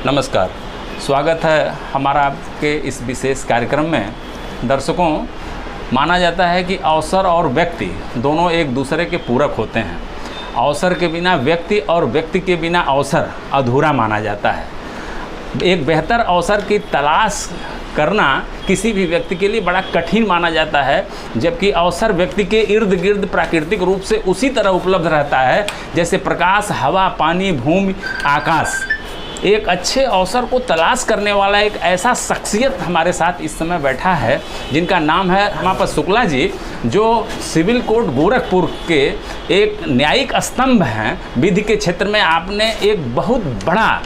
नमस्कार, स्वागत है हमारा आपके इस विशेष कार्यक्रम में। दर्शकों, माना जाता है कि अवसर और व्यक्ति दोनों एक दूसरे के पूरक होते हैं। अवसर के बिना व्यक्ति और व्यक्ति के बिना अवसर अधूरा माना जाता है। एक बेहतर अवसर की तलाश करना किसी भी व्यक्ति के लिए बड़ा कठिन माना जाता है, जबकि अवसर व्यक्ति के इर्द गिर्द प्राकृतिक रूप से उसी तरह उपलब्ध रहता है जैसे प्रकाश, हवा, पानी, भूमि, आकाश। एक अच्छे अवसर को तलाश करने वाला एक ऐसा शख्सियत हमारे साथ इस समय बैठा है जिनका नाम है हमारे पास शुक्ला जी, जो सिविल कोर्ट गोरखपुर के एक न्यायिक स्तंभ हैं। विधि के क्षेत्र में आपने एक बहुत बड़ा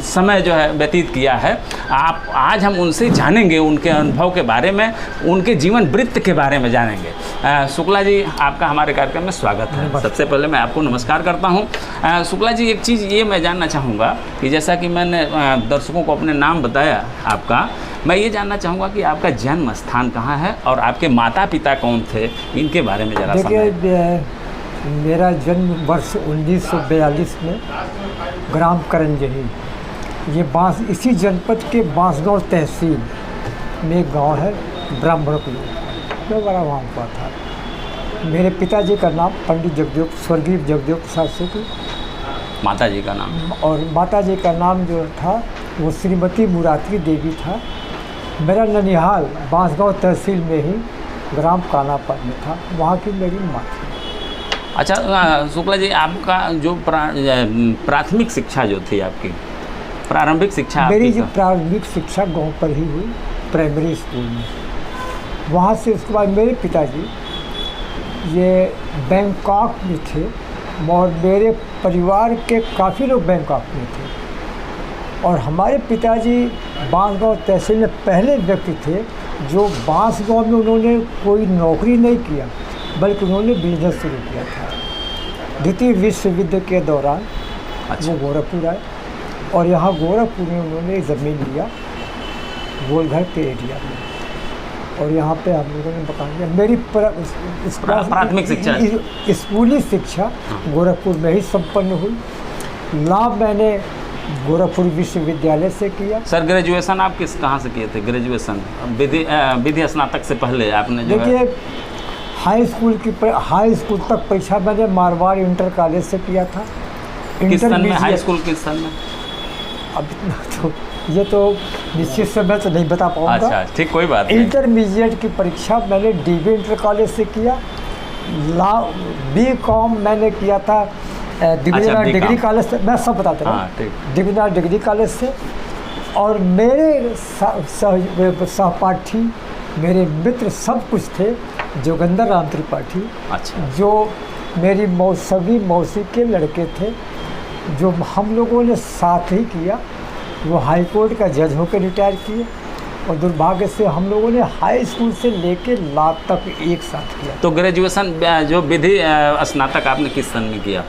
समय जो है व्यतीत किया है। आज हम उनसे जानेंगे, उनके अनुभव के बारे में, उनके जीवन वृत्त के बारे में जानेंगे। शुक्ला जी, आपका हमारे कार्यक्रम में स्वागत है। सबसे पहले मैं आपको नमस्कार करता हूँ। शुक्ला जी, एक चीज़ ये मैं जानना चाहूँगा कि जैसा कि मैंने दर्शकों को अपने नाम बताया आपका, मैं ये जानना चाहूँगा कि आपका जन्म स्थान कहाँ है और आपके माता पिता कौन थे, इनके बारे में ज़रा देखिए, मेरा जन्म वर्ष 1942 में ग्राम करंजही, ये इसी जनपद के बांसगांव तहसील में एक गांव है ब्राह्मणकुल, मैं बड़ा वहाँ हुआ था। मेरे पिताजी का नाम पंडित जगदेव, स्वर्गीय जगदेव प्रसाद सेठी, माता जी का नाम, और माता जी का नाम जो था वो श्रीमती मुरारी देवी था। मेरा ननिहाल बांसगांव तहसील में ही ग्राम कानापर में था, वहाँ की मेरी माँ थी। अच्छा शुक्ला जी, आपका जो प्राथमिक शिक्षा जो थी, आपकी प्रारंभिक शिक्षा, मेरी जो प्रारंभिक शिक्षा गाँव पर ही हुई, प्राइमरी स्कूल में। वहाँ से उसके बाद मेरे पिताजी ये बैंकॉक में थे और मेरे परिवार के काफ़ी लोग बैंकॉक में थे। और हमारे पिताजी बांसगांव तहसील में पहले व्यक्ति थे जो बांसगांव में उन्होंने कोई नौकरी नहीं किया, बल्कि उन्होंने बिजनेस शुरू किया था। द्वितीय विश्व युद्ध के दौरान वो गोरखपुर आए और यहाँ गोरखपुर में उन्होंने ज़मीन लिया गोलघर के एरिया में, और यहाँ पे हम लोगों ने मकान लिया। मेरी प्राथमिक शिक्षा, स्कूली शिक्षा गोरखपुर में ही संपन्न हुई। लाभ मैंने गोरखपुर विश्वविद्यालय से किया। सर, ग्रेजुएशन आप कहाँ से किए थे? ग्रेजुएशन विधि स्नातक से पहले आपने जो देखिए, हाई स्कूल तक परीक्षा मैंने मारवाड़ इंटर कॉलेज से किया था। किस सन में? हाई स्कूल किस सन में? अब इतना तो ये तो निश्चित समय तो नहीं बता पाऊँगा। अच्छा, ठीक, कोई बात नहीं। इंटरमीडिएट की परीक्षा मैंने डीबी इंटर कॉलेज से किया। बी.कॉम मैंने किया था दिग्विजयनाथ डिग्री कॉलेज से। मैं सब बताता हूँ, दिग्विजयनाथ डिग्री कॉलेज से। और मेरे सहपाठी, मेरे मित्र सब कुछ थे जोगिंदर राम त्रिपाठी। अच्छा। जो मेरी मौसी के लड़के थे, जो हम लोगों ने साथ ही किया। वो हाई कोर्ट का जज होकर रिटायर किए, और दुर्भाग्य से हम लोगों ने हाई स्कूल से लेके ला तक एक साथ किया। तो ग्रेजुएशन जो विधि स्नातक आपने किस सन में किया?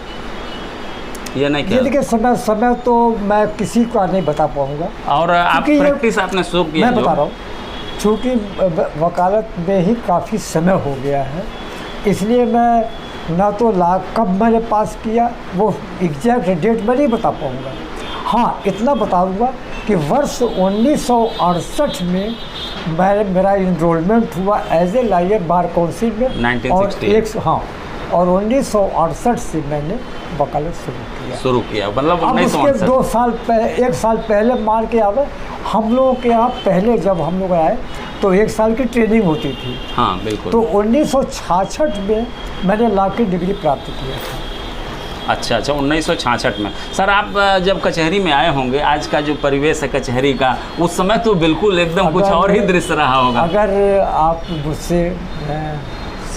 ये नहीं किया? देखिए, समय तो मैं किसी को नहीं बता पाऊँगा। और आप प्रैक्टिस आपने शुरू किया? मैं बता रहा हूँ, चूँकि वकालत में ही काफ़ी समय हो गया है, इसलिए मैं ना तो कब मैंने पास किया वो एग्जैक्ट डेट मैं नहीं बता पाऊँगा। हाँ, इतना बताऊँगा कि वर्ष 1968 में मेरा इनरोलमेंट हुआ as a lawyer bar council में 1960। और 1968 से मैंने वकालत शुरू किया। मतलब अब उसके 1 साल पहले मान के आवे, हम लोगों के यहाँ पहले जब हम लोग आए तो 1 साल की ट्रेनिंग होती थी। हाँ, बिल्कुल। तो 1966 में मैंने लॉ की डिग्री प्राप्त किया था। अच्छा, 1966 में। सर, आप जब कचहरी में आए होंगे, आज का जो परिवेश है कचहरी का, उस समय तो बिल्कुल एकदम कुछ और ही दृश्य रहा होगा। अगर आप मुझसे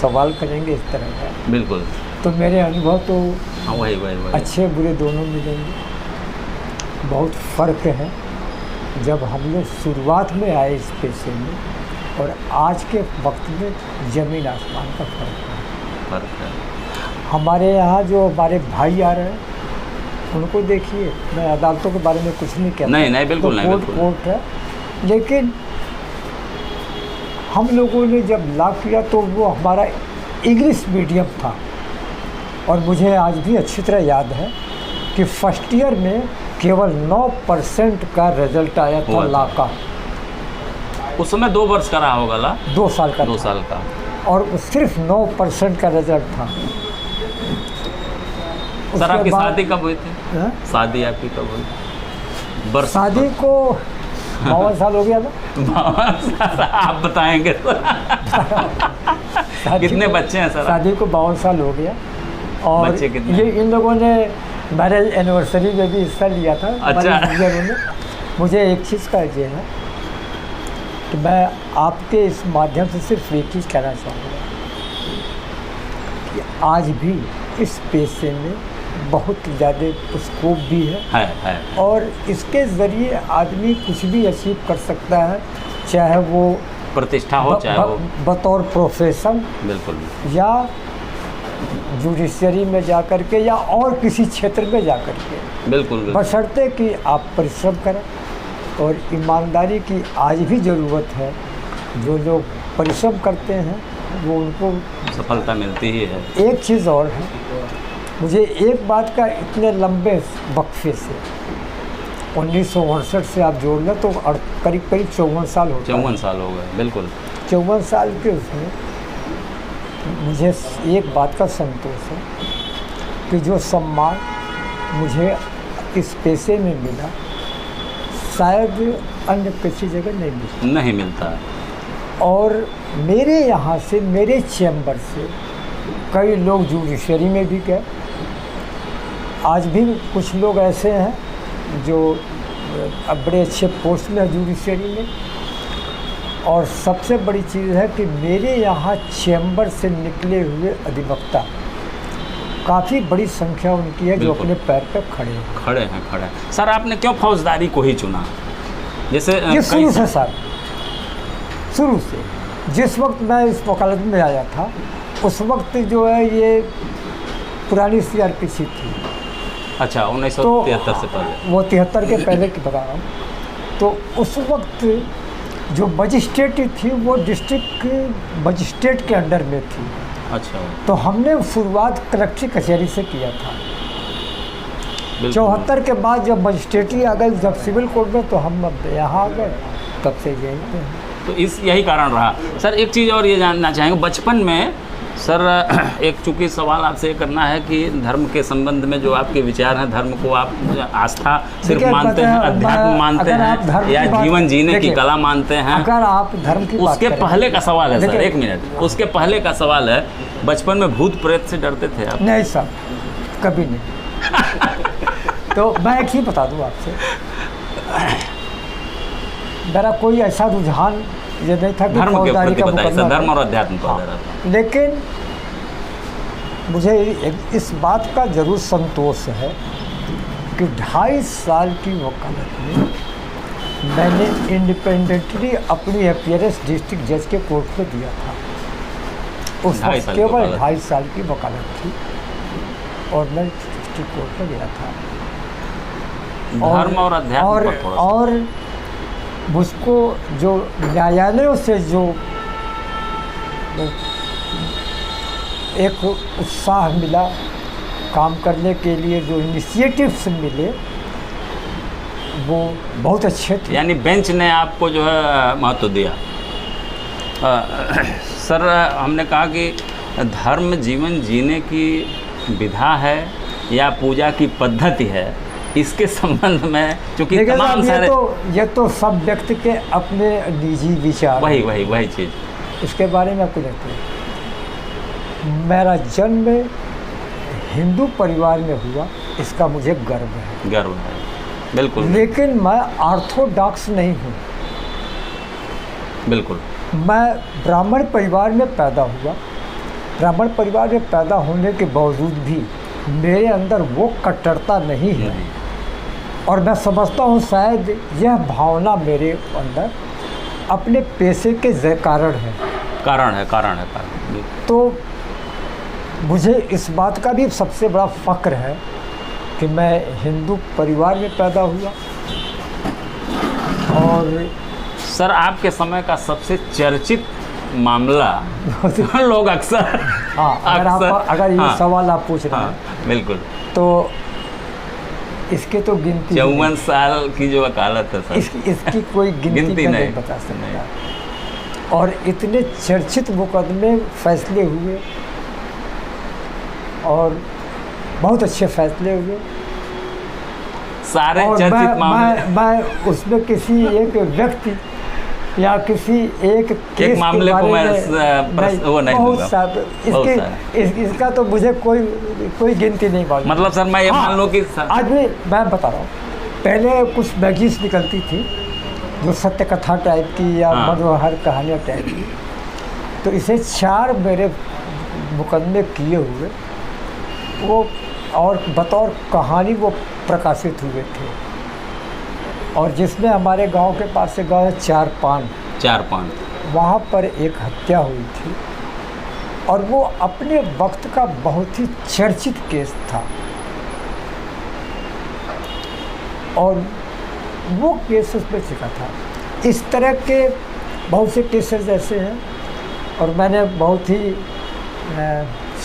सवाल करेंगे इस तरह का, बिल्कुल, तो मेरे अनुभव तो वही अच्छे बुरे दोनों मिलेंगे। बहुत फ़र्क है जब हम लोग शुरुआत में आए इस पेशे में, और आज के वक्त में ज़मीन आसमान का फ़र्क है। हमारे यहाँ जो हमारे भाई आ रहे हैं उनको देखिए, मैं अदालतों के बारे में कुछ नहीं कहता। नहीं, बिल्कुल नहीं, कोर्ट है, लेकिन हम लोगों ने जब लॉ किया तो वो हमारा इंग्लिश मीडियम था। और मुझे आज भी अच्छी तरह याद है कि फर्स्ट ईयर में केवल 9% का रिजल्ट आया था हुआ था। ला का। उस समय 2 वर्ष का रहा होगा ला, 2 साल का 2 था। साल का। और सिर्फ 9% का रिजल्ट था। सर आपकी उसके बाद- शादी कब हुई थी? हाँ? शादी आपकी कब हुई? वर्ष शादी को 52 साल हो गया था। आप बताएंगे शादी कितने को- बच्चे हैं सर? शादी को 52 साल हो गया। और बच्चे कितने? ये इन लोगों ने मैरिज एनिवर्सरी में भी हिस्सा लिया था। अच्छा। मुझे एक चीज़ का ये है कि मैं आपके इस माध्यम से सिर्फ एक चीज़ कहना चाहूँगा कि आज भी इस पेशे में बहुत ज़्यादा स्कोप भी है और इसके ज़रिए आदमी कुछ भी अचीव कर सकता है, चाहे वो प्रतिष्ठा हो चाहे वो बतौर प्रोफेशन बिल्कुल या जुडिशरी में जा कर के या और किसी क्षेत्र में जा कर के, बिल्कुल बशर्ते कि आप परिश्रम करें। और ईमानदारी की आज भी ज़रूरत है। जो लोग परिश्रम करते हैं वो उनको सफलता मिलती ही है। एक चीज़ और है, मुझे एक बात का इतने लंबे वक्फे से 1968 से आप जोड़ लें तो करीब 54 साल हो गए। 54 साल हो गए, बिल्कुल 54 साल के उसमें मुझे एक बात का संतोष है कि जो सम्मान मुझे इस पेशे में मिला शायद अन्य किसी जगह नहीं मिलता। और मेरे यहाँ से, मेरे चैम्बर से कई लोग जुडिशरी में भी गए। आज भी कुछ लोग ऐसे हैं जो अब बड़े अच्छे पोस्ट में है जुडिशरी में। और सबसे बड़ी चीज़ है कि मेरे यहाँ चैम्बर से निकले हुए अधिवक्ता काफ़ी बड़ी संख्या उनकी है जो अपने पैर पे खड़े हैं। सर आपने क्यों फौजदारी को ही चुना? जैसे ये शुरू से सर, शुरू से जिस वक्त मैं इस वकालत में आया था उस वक्त जो है ये पुरानी CRPC थी। अच्छा 1973 से पहले? वो 73 के पहले की बता रहा हूँ। तो उस वक्त जो मजिस्ट्रेट थी वो डिस्ट्रिक्ट मजिस्ट्रेट के अंडर में थी। अच्छा। तो हमने शुरुआत कलेक्ट्री कचहरी से किया था। 74 के बाद जब मजिस्ट्रेटी आ गई, जब सिविल कोर्ट में, तो हम अब यहाँ आ गए, तब से यही हैं। तो यही कारण रहा। सर एक चीज़ और ये जानना चाहेंगे, बचपन में सर एक चूँकि सवाल आपसे ये करना है कि धर्म के संबंध में जो आपके विचार हैं, धर्म को आप आस्था सिर्फ मानते हैं, अध्यात्म मानते हैं या जीवन जीने की कला मानते हैं? अगर आप धर्म की उसके पहले का सवाल है सर, एक मिनट, उसके पहले का सवाल है, बचपन में भूत प्रेत से डरते थे आप? नहीं सर, कभी नहीं। तो मैं एक ही बता दूँ आपसे, मेरा कोई ऐसा रुझान ये नहीं था कि फौजदारी का मुकदमा, धर्म और अध्यात्म पर दे रहा था। लेकिन मुझे इस बात का ज़रूर संतोष है कि 2.5 साल की वकालत में मैंने इंडिपेंडेंटली अपनी अपीयरेंस डिस्ट्रिक्ट जज के कोर्ट में दिया था। उस वक्त केवल 2.5 साल की वकालत थी और मैं डिस्ट्रिक्ट कोर्ट में गया था। धर्म और अध्यात्म और मुझको जो न्यायालयों से जो एक उत्साह मिला काम करने के लिए, जो इनिशिएटिव्स मिले वो बहुत अच्छे थे। यानी बेंच ने आपको जो है महत्व दिया। सर हमने कहा कि धर्म जीवन जीने की विधा है या पूजा की पद्धति है, इसके संबंध में चूँकि तमाम सारे ये तो सब व्यक्ति के अपने निजी विचार, वही चीज़, इसके बारे में आपको कहते हैं। मेरा जन्म हिंदू परिवार में हुआ, इसका मुझे गर्व है, बिल्कुल। लेकिन मैं ऑर्थोडॉक्स नहीं हूँ। बिल्कुल। मैं ब्राह्मण परिवार में पैदा हुआ। ब्राह्मण परिवार में पैदा होने के बावजूद भी मेरे अंदर वो कट्टरता नहीं है। और मैं समझता हूँ शायद यह भावना मेरे अंदर अपने पेशे के कारण है। तो मुझे इस बात का भी सबसे बड़ा फ़ख्र है कि मैं हिंदू परिवार में पैदा हुआ। और सर आपके समय का सबसे चर्चित मामला लोग अक्सर अगर ये सवाल आप पूछ रहे हैं, बिल्कुल, तो इसके तो गिनती 54 साल की जो वकालत है सर, इसकी कोई गिनती मैं नहीं बता सकता। और इतने चर्चित मुकदमे फैसले हुए और बहुत अच्छे फैसले हुए। सारे और चर्चित मामले, मैं उसमें किसी एक व्यक्ति या किसी एक केस मामले के को बारे मैं वो नहीं बहुत दूंगा। सारे इसका तो मुझे कोई गिनती नहीं मालूम। मतलब सर मैं ये मान लूँ कि आज भी मैं बता रहा हूँ, पहले कुछ मैगजीन्स निकलती थी जो सत्य कथा टाइप की या मनोहर कहानियाँ टाइप की, तो इसे 4 मेरे मुकदमे किए हुए वो और बतौर कहानी वो प्रकाशित हुए थे। और जिसमें हमारे गांव के पास से गाँव है चार पान, वहाँ पर एक हत्या हुई थी और वो अपने वक्त का बहुत ही चर्चित केस था। और वो केस उसमें चिका था। इस तरह के बहुत से केसेस ऐसे हैं। और मैंने बहुत ही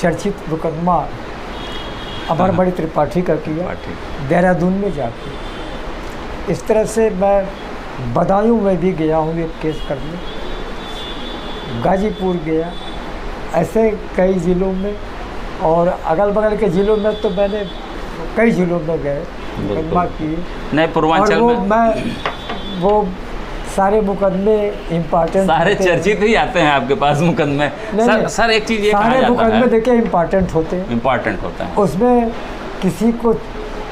चर्चित मुकदमा अमरमणि त्रिपाठी का किया देहरादून में जाके। इस तरह से मैं बदायूं में भी गया हूँ एक केस करने, गाजीपुर गया, ऐसे कई ज़िलों में और अगल बगल के ज़िलों में तो मैंने कई ज़िलों में गए मुकदमा किए। नहीं, पूर्वांचल में वो सारे मुकदमे इम्पॉर्टेंट, सारे चर्चित ही आते हैं आपके पास मुकदमे। सर एक चीज़ ये सारे मुकदमे देखिए इम्पॉर्टेंट होते हैं, उसमें किसी को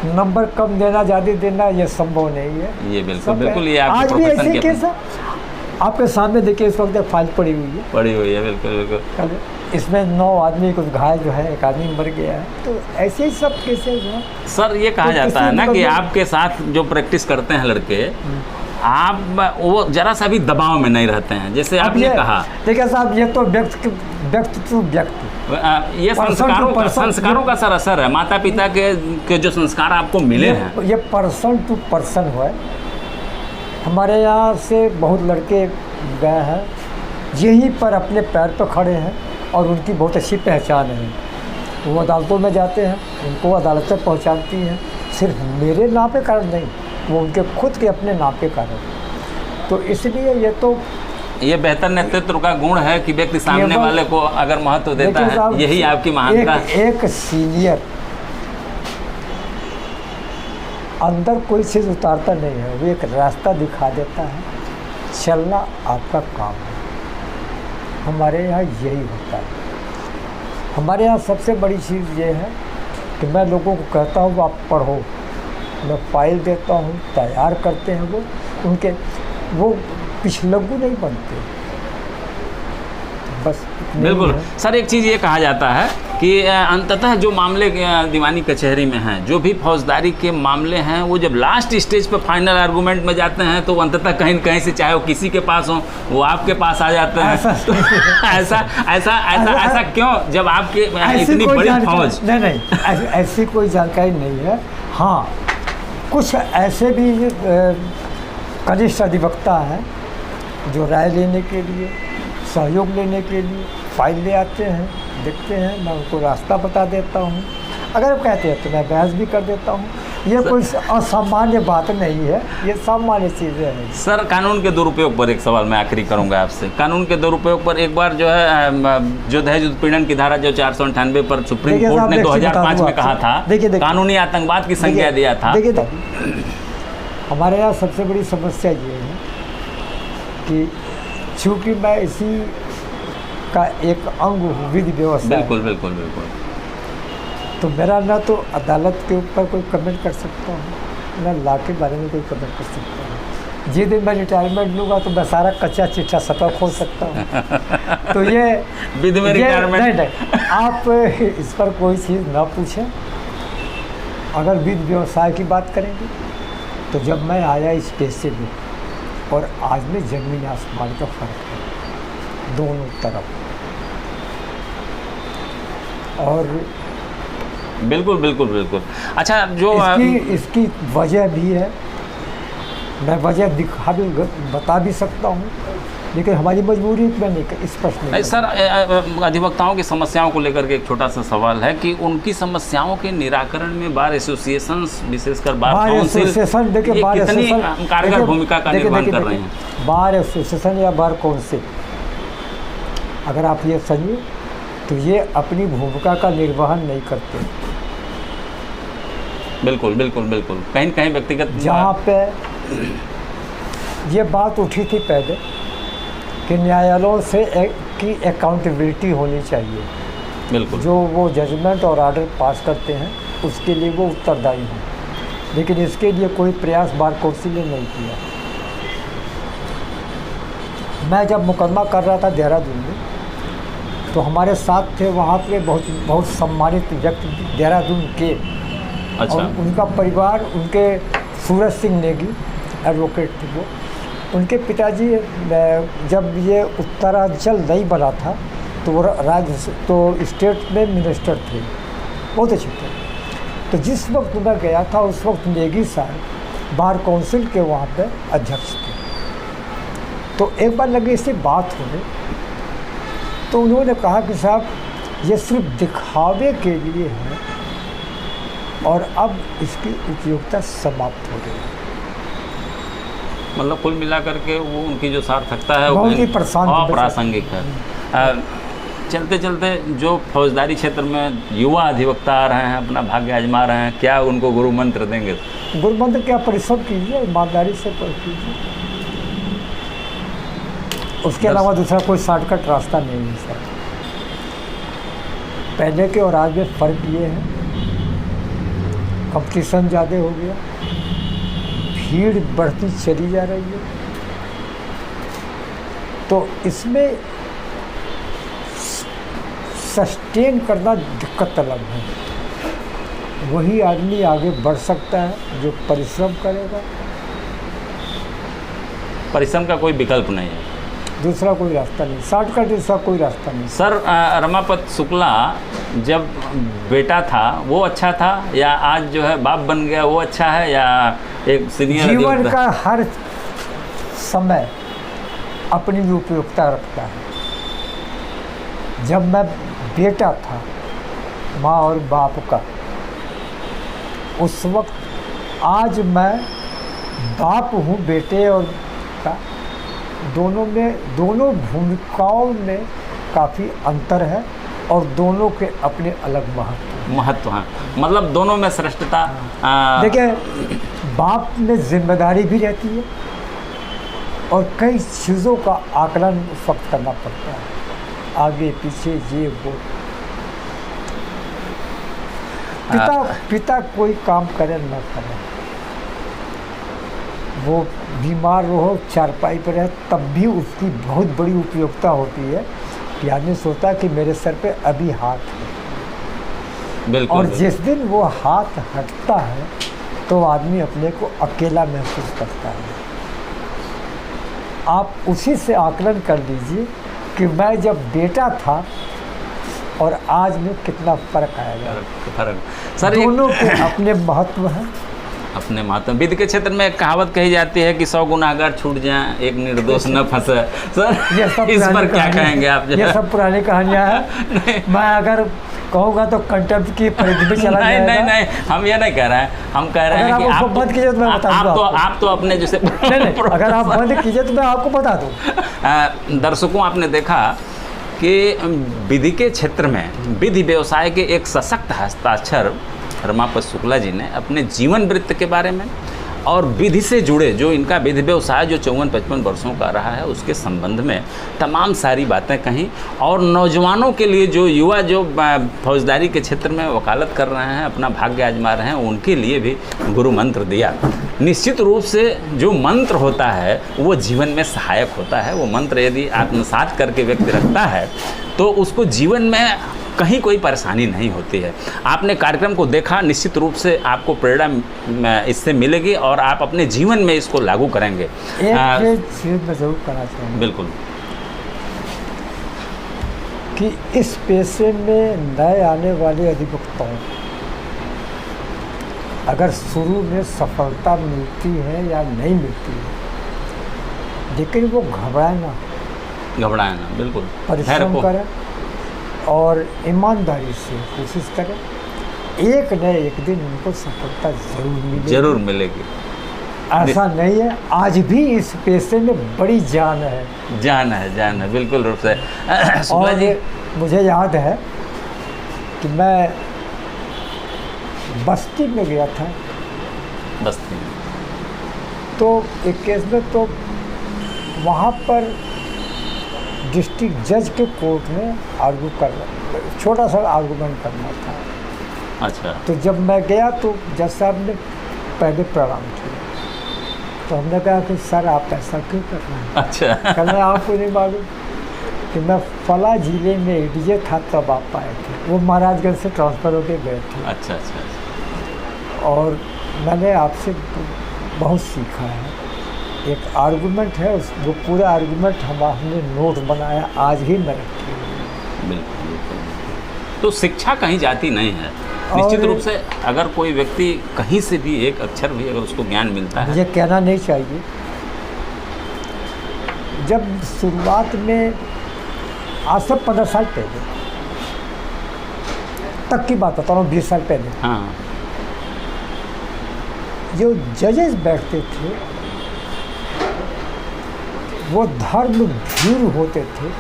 नंबर कम देना ज़्यादा देना ये संभव नहीं है। ये बिल्कुल ये आज भी ऐसे केस आपके सामने देखिए, इस वक्त फाइल पड़ी हुई है बिल्कुल। इसमें 9 आदमी कुछ घायल जो है, 1 आदमी मर गया है। तो ऐसे ही सब केसेस हैं। सर ये कहा जाता है ना कि आपके साथ जो प्रैक्टिस करते हैं लड़के, आप वो जरा सा भी दबाव में नहीं रहते हैं, जैसे आपने कहा। देखिए साहब, ये तो व्यक्ति टू व्यक्ति, ये संस्कारों का सर असर है, माता पिता के जो संस्कार आपको मिले हैं, ये पर्सन टू पर्सन हुआ है। हमारे यहाँ से बहुत लड़के गए हैं, यहीं पर अपने पैर पर खड़े हैं और उनकी बहुत अच्छी पहचान है। वो अदालतों में जाते हैं, उनको अदालतें पहुँचाती हैं, सिर्फ मेरे नाम पे कारण नहीं, वो उनके खुद के अपने नाम पे कारण। तो इसलिए ये बेहतर नेतृत्व का गुण है कि व्यक्ति सामने वाले को अगर महत्व देता है, यही आपकी महानता है। एक सीनियर अंदर कोई चीज़ उतारता नहीं है, वो एक रास्ता दिखा देता है, चलना आपका काम है। हमारे यहाँ यही होता है। हमारे यहाँ सबसे बड़ी चीज़ ये है कि मैं लोगों को कहता हूँ आप पढ़ो, मैं फाइल देता हूँ, तैयार करते हैं वो पिछलग्गू नहीं बनते। बस बिल्कुल सर, एक चीज़ ये कहा जाता है कि अंततः जो मामले दीवानी कचहरी में हैं, जो भी फौजदारी के मामले हैं, वो जब लास्ट स्टेज पे फाइनल आर्गूमेंट में जाते हैं तो अंततः कहीं न कहीं से, चाहे वो किसी के पास हो, वो आपके पास आ जाते हैं। ऐसा क्यों, जब आपके इतनी बड़ी फौज? नहीं, ऐसी कोई जानकारी नहीं है। हाँ, कुछ ऐसे भी कनिष्ठ अधिवक्ता हैं जो राय लेने के लिए, सहयोग लेने के लिए फाइल ले आते हैं, देखते हैं, मैं उनको रास्ता बता देता हूँ। अगर वो कहते हैं तो मैं बहस भी कर देता हूँ। ये कोई असामान्य बात नहीं है, ये सामान्य चीज़ें हैं। सर, कानून के दुरुपयोग पर एक सवाल मैं आखिरी करूँगा आपसे। कानून के दुरुपयोग पर एक बार जो है, जो दहेज उत्पीड़न की धारा जो 498 पर सुप्रीम कोर्ट ने 2005 में कहा था, कानूनी आतंकवाद की संज्ञा दिया था। देखिए, हमारे यहाँ सबसे बड़ी समस्या ये है कि चूँकि मैं इसी का एक अंग हूँ, विधि व्यवस्था। बिल्कुल। तो मेरा ना तो अदालत के ऊपर कोई कमेंट कर सकता हूँ, ना लॉ के बारे में कोई कमेंट कर सकता हूँ। जिस दिन मैं रिटायरमेंट लूँगा तो मैं सारा कच्चा चिट्ठा सफा खोल सकता हूँ। तो ये विधि में रिटायरमेंट नहीं, आप इस पर कोई चीज़ ना पूछें। अगर विधि व्यवसाय की बात करेंगे तो जब मैं आया इस पेशे में, और आज में ज़मीन आसमान का फ़र्क है दोनों तरफ। और बिल्कुल। अच्छा, जो इसकी वजह भी है, मैं वजह बता भी सकता हूँ। लेकिन हमारी मजबूरी मैं नहीं स्पष्ट नहीं सर, अधिवक्ताओं की समस्याओं को लेकर के एक छोटा सा सवाल है कि उनकी समस्याओं के निराकरण में बार एसोसिएशन, विशेषकर बार काउंसिल, देखिए बार कितनी कारगर भूमिका का निर्वहन कर रहे हैं? बार एसोसिएशन या बार काउंसिल, अगर आप ये समझिए तो ये अपनी भूमिका का निर्वहन नहीं करते। बिल्कुल बिल्कुल बिल्कुल, कहीं कहीं व्यक्तिगत, जहाँ पे ये बात उठी थी पहले कि न्यायालयों से की अकाउंटेबिलिटी होनी चाहिए। बिल्कुल, जो वो जजमेंट और ऑर्डर पास करते हैं उसके लिए वो उत्तरदायी हैं, लेकिन इसके लिए कोई प्रयास बार काउंसिल ने नहीं किया। मैं जब मुकदमा कर रहा था देहरादून में, तो हमारे साथ थे वहाँ पे बहुत सम्मानित व्यक्ति देहरादून के। अच्छा। और उनका परिवार, उनके सूरज सिंह नेगी एडवोकेट थे वो, उनके पिताजी जब ये उत्तरांचल नहीं बना था तो वो स्टेट में मिनिस्टर थे, बहुत अच्छे थे। तो जिस वक्त मैं गया था उस वक्त नेगी साहब बार काउंसिल के वहाँ पे अध्यक्ष थे। तो एक बार लगे इससे बात हो गई, तो उन्होंने कहा कि साहब ये सिर्फ दिखावे के लिए है और अब इसकी उपयोगिता समाप्त हो गई। मतलब कुल मिलाकर के वो उनकी जो सार्थकता है वो अप्रासंगिक है। चलते चलते जो फौजदारी क्षेत्र में युवा अधिवक्ता आ रहे हैं, अपना भाग्य आजमा रहे हैं, क्या उनको गुरु मंत्र देंगे? गुरु मंत्र क्या, परिश्रम कीजिए, ईमानदारी से कीजिए, उसके अलावा दूसरा कोई शॉर्टकट रास्ता नहीं है सर। पहले के और आज में फ़र्क ये है, कंपटीशन ज़्यादा हो गया, भीड़ बढ़ती चली जा रही है, तो इसमें सस्टेन करना दिक्कत तलब है। वही आदमी आगे बढ़ सकता है जो परिश्रम करेगा। परिश्रम का कोई विकल्प नहीं है, दूसरा कोई रास्ता नहीं, शॉर्टकट दूसरा कोई रास्ता नहीं। सर, रमापत शुक्ला जब बेटा था वो अच्छा था, या आज जो है बाप बन गया वो अच्छा है, या एक सीनियर? जीवन का हर समय अपनी उपयोगिता रखता है। जब मैं बेटा था माँ और बाप का, उस वक्त आज मैं बाप हूँ बेटे और का, दोनों भूमिकाओं में काफ़ी अंतर है और दोनों के अपने अलग महत्व हैं। मतलब दोनों में श्रेष्ठता। देखिए, बाप में जिम्मेदारी भी रहती है और कई चीज़ों का आकलन उस वक्त करना पड़ता है, आगे पीछे ये वो। पिता कोई काम करे न करे, वो बीमार रहो, चारपाई पर है, तब भी उसकी बहुत बड़ी उपयोगिता होती है कि आदमी सोचता है कि मेरे सर पे अभी हाथ है। बिल्कुल। और जिस दिन वो हाथ हटता है तो आदमी अपने को अकेला महसूस करता है। आप उसी से आकलन कर लीजिए कि मैं जब बेटा था और आज में कितना फ़र्क आएगा। सर, दोनों के अपने महत्व हैं, अपने महत्व। विधि के क्षेत्र में एक कहावत कही जाती है कि 100 गुनाहगार छूट जाएं, एक निर्दोष न फंसे। सर, इस पर क्या कहेंगे आप? ये सब पुरानी कहानियाँ हैं। मैं अगर कहूँगा तो कंटेम्प्ट की परिधि में चला जाएगा। नहीं, हम ये नहीं कह रहे हैं, हम कह रहे हैं कि आप बंद कीजिए तो मैं बता दूँ। आप तो अपने जैसे नहीं, अगर आप बंद कीजिए तो मैं आपको बता दूँ। दर्शकों, आपने देखा कि विधि के क्षेत्र में विधि व्यवसाय के एक सशक्त हस्ताक्षर रमापत शुक्ला जी ने अपने जीवन वृत्त के बारे में और विधि से जुड़े जो इनका विधि व्यवसाय जो 54-55 वर्षों का रहा है उसके संबंध में तमाम सारी बातें कहीं, और नौजवानों के लिए जो युवा जो फौजदारी के क्षेत्र में वकालत कर रहे हैं, अपना भाग्य आजमा रहे हैं, उनके लिए भी गुरु मंत्र दिया। निश्चित रूप से जो मंत्र होता है वो जीवन में सहायक होता है। वो मंत्र यदि आत्मसात करके व्यक्ति रखता है तो उसको जीवन में कहीं कोई परेशानी नहीं होती है। आपने कार्यक्रम को देखा, निश्चित रूप से आपको प्रेरणा इससे मिलेगी और आप अपने जीवन में इसको लागू करेंगे। एक चीज़ मैं ज़रूर कहना चाहूँगा। बिल्कुल। कि इस पेशे में नए आने वाले अधिवक्ताओं अगर शुरू में सफलता मिलती है या नहीं मिलती है, लेकिन वो घबराए ना। घबराए ना, बिल्कुल। परिश्रम को करें और ईमानदारी से कोशिश करें, एक न एक दिन उनको सफलता जरूर मिलेगी। जरूर मिलेगी। ऐसा नहीं है, आज भी इस पेशे में बड़ी जान है। जान है बिल्कुल रूप से। शुक्ला और जी, मुझे याद है कि मैं बस्ती में गया था, बस्ती में, तो एक केस में तो वहाँ पर डिस्ट्रिक्ट जज के कोर्ट में आर्गू करना, छोटा सा आर्गूमेंट करना था। अच्छा। तो जब मैं गया तो जज साहब ने पहले प्रणाम किया, तो हमने कहा कि सर आप ऐसा क्यों कर रहे हैं? अच्छा। कहना आपको नहीं मालूम कि मैं फला जिले में एडीजे था तब आप आए थे। वो महाराजगंज से ट्रांसफ़र होके गए थे। अच्छा अच्छा अच्छा। और मैंने आपसे बहुत सीखा है। एक आर्गूमेंट है, उस वो पूरा आर्गूमेंट हमने नोट बनाया, आज ही मैं रखी हुई है। बिल्कुल बिल्कुल। तो शिक्षा कहीं जाती नहीं है, निश्चित रूप से। अगर कोई व्यक्ति कहीं से भी एक अक्षर भी अगर उसको ज्ञान मिलता है, मुझे कहना नहीं चाहिए, जब शुरुआत में आज से 15 साल पहले तक की बात बता रहा हूँ, 20 साल पहले, हाँ, जो जजेस बैठते थे वो धर्म भीरू होते थे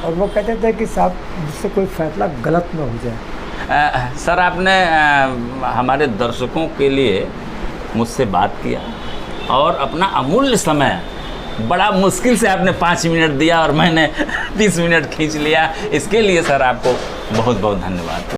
और वो कहते थे कि साहब मुझसे कोई फैसला गलत न हो जाए। सर आपने हमारे दर्शकों के लिए मुझसे बात किया और अपना अमूल्य समय बड़ा मुश्किल से आपने 5 मिनट दिया और मैंने 30 मिनट खींच लिया। इसके लिए सर आपको बहुत बहुत धन्यवाद।